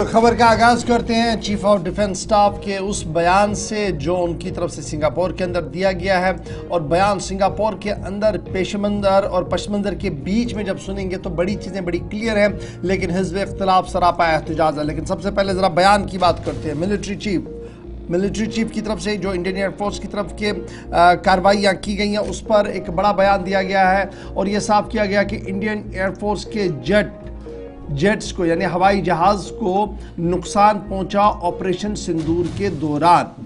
खबर का आगाज करते हैं चीफ ऑफ डिफेंस स्टाफ के उस बयान से जो उनकी तरफ से सिंगापुर के अंदर दिया गया है। और बयान सिंगापुर के अंदर पेशमंदर और पशमंदर के बीच में जब सुनेंगे तो बड़ी चीज़ें बड़ी क्लियर हैं, लेकिन हिज़्ब इख्तिलाफ सरापा एहतजाज है। लेकिन सबसे पहले ज़रा बयान की बात करते हैं। मिलिट्री चीफ की तरफ से जो इंडियन एयरफोर्स की तरफ के कार्रवाइयाँ की गई हैं उस पर एक बड़ा बयान दिया गया है और ये साफ किया गया कि इंडियन एयरफोर्स के जेट्स को यानी हवाई जहाज़ को नुकसान पहुंचा ऑपरेशन सिंदूर के दौरान।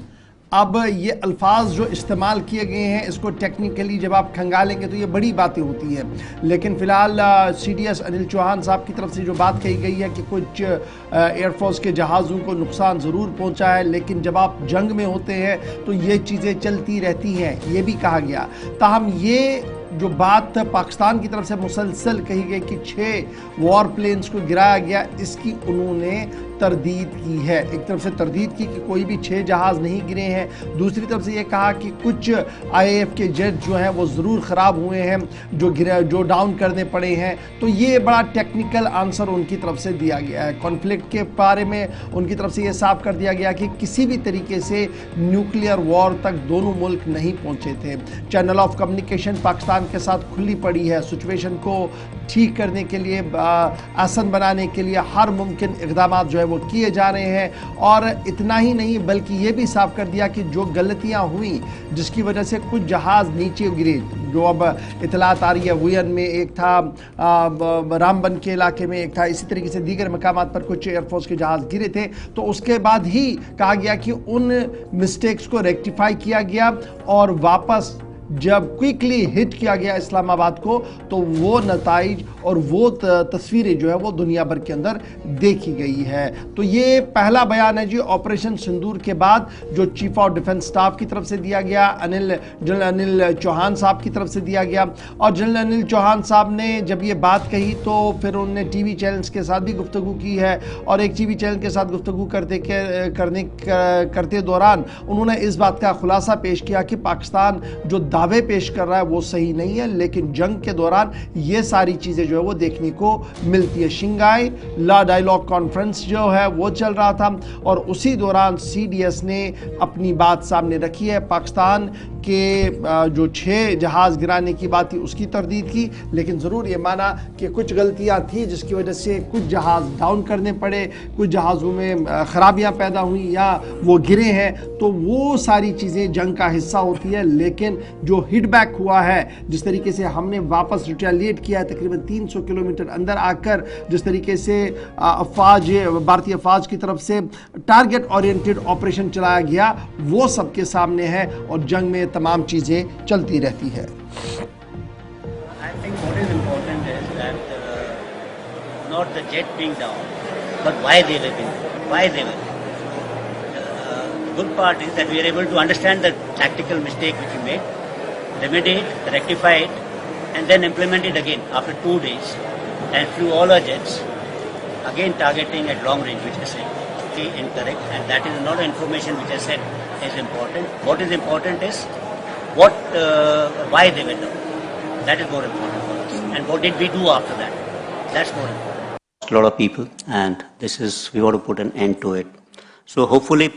अब ये अल्फाज जो इस्तेमाल किए गए हैं इसको टेक्निकली जब आप खंगालेंगे तो ये बड़ी बातें होती हैं, लेकिन फ़िलहाल CDS अनिल चौहान साहब की तरफ से जो बात कही गई है कि कुछ एयरफोर्स के जहाज़ों को नुकसान ज़रूर पहुंचा है, लेकिन जब आप जंग में होते हैं तो ये चीज़ें चलती रहती हैं, ये भी कहा गया। ताहम ये जो बात पाकिस्तान की तरफ से मुसलसल कही गई कि 6 वॉर प्लेन्स को गिराया गया, इसकी उन्होंने तरदीद की है। एक तरफ से तरदीद की कि कोई भी 6 जहाज़ नहीं गिरे हैं, दूसरी तरफ से ये कहा कि कुछ IAF के जेट जो हैं वो ज़रूर ख़राब हुए हैं, जो डाउन करने पड़े हैं। तो ये बड़ा टेक्निकल आंसर उनकी तरफ से दिया गया है। कॉन्फ्लिक्ट के बारे में उनकी तरफ से ये साफ कर दिया गया कि किसी भी तरीके से न्यूक्लियर वॉर तक दोनों मुल्क नहीं पहुँचे थे। चैनल ऑफ कम्युनिकेशन पाकिस्तान के साथ खुली पड़ी है। सिचुएशन को ठीक करने के लिए, आसान बनाने के लिए हर मुमकिन इक़दाम जो है वो किए जा रहे हैं। और इतना ही नहीं बल्कि ये भी साफ कर दिया कि जो गलतियां हुई जिसकी वजह से कुछ जहाज़ नीचे गिरे, जो अब इतलात आ रही है वुयन में एक था, रामबन के इलाके में एक था, इसी तरीके से दीगर मकामात पर कुछ एयरफोर्स के जहाज़ गिरे थे। तो उसके बाद ही कहा गया कि उन मिस्टेक्स को रेक्टिफाई किया गया और वापस जब क्विकली हिट किया गया इस्लामाबाद को तो वो नताइज और वो तस्वीरें जो है वो दुनिया भर के अंदर देखी गई है। तो ये पहला बयान है जी ऑपरेशन सिंदूर के बाद जो चीफ ऑफ डिफेंस स्टाफ की तरफ से दिया गया, जनरल अनिल चौहान साहब की तरफ से दिया गया। और जनरल अनिल चौहान साहब ने जब ये बात कही तो फिर उन्होंने TV चैनल्स के साथ भी गुफ्तगू की है और एक TV चैनल के साथ गुफ्तगू करते दौरान उन्होंने इस बात का खुलासा पेश किया कि पाकिस्तान जो दावे पेश कर रहा है वो सही नहीं है, लेकिन जंग के दौरान ये सारी चीज़ें जो है वो देखने को मिलती है। शिंगाई ला डायलॉग कॉन्फ्रेंस जो है वो चल रहा था और उसी दौरान CDS ने अपनी बात सामने रखी है। पाकिस्तान के जो 6 जहाज़ गिराने की बात थी उसकी तरदीद की, लेकिन ज़रूर ये माना कि कुछ गलतियाँ थी जिसकी वजह से कुछ जहाज़ डाउन करने पड़े, कुछ जहाज़ों में ख़राबियाँ पैदा हुई या वो गिरे हैं। तो वो सारी चीज़ें जंग का हिस्सा होती है, लेकिन जो हिटबैक हुआ है, जिस तरीके से हमने वापस रिटेलिएट किया है तकरीबन 300 किलोमीटर अंदर आकर, जिस तरीके से भारतीय अफवाज की तरफ से टारगेट ओरिएंटेड ऑपरेशन चलाया गया, वो सबके सामने है और जंग में तमाम चीज़ें चलती रहती है। I think what is important is that not the jet being down, but why they were down. Good part is that we are able to understand the tactical mistake which we made, remedy it, rectify it, and then implement it again after 2 days, and flew all our jets, again targeting at long range, which is incorrect, and that is not information which I said is important. What is important is why they were down. That is more important for us. And what did we do after that? That's more important. A lot of people, and we want to put an end to it. So hopefully,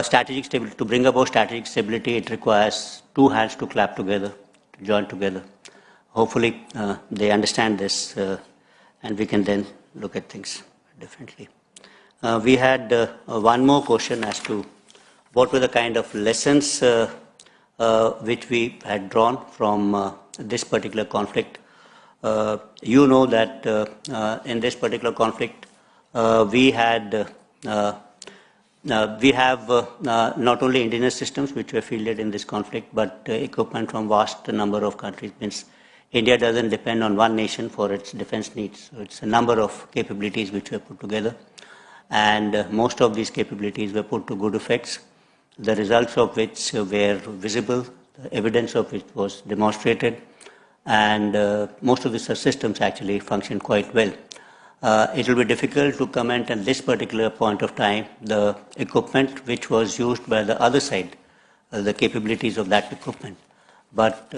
strategic stability, to bring about strategic stability, it requires 2 hands to clap together, to join together. Hopefully, they understand this, and we can then look at things differently. We had one more question as to what were the kind of lessons which we had drawn from this particular conflict. You know that in this particular conflict, we have not only indigenous systems which were fielded in this conflict, but equipment from vast number of countries. Means India doesn't depend on one nation for its defense needs. So it's a number of capabilities which were put together, and most of these capabilities were put to good effects, the results of which were visible, the evidence of which was demonstrated, and most of the systems actually functioned quite well. It will be difficult to comment at this particular point of time the equipment which was used by the other side, the capabilities of that equipment. But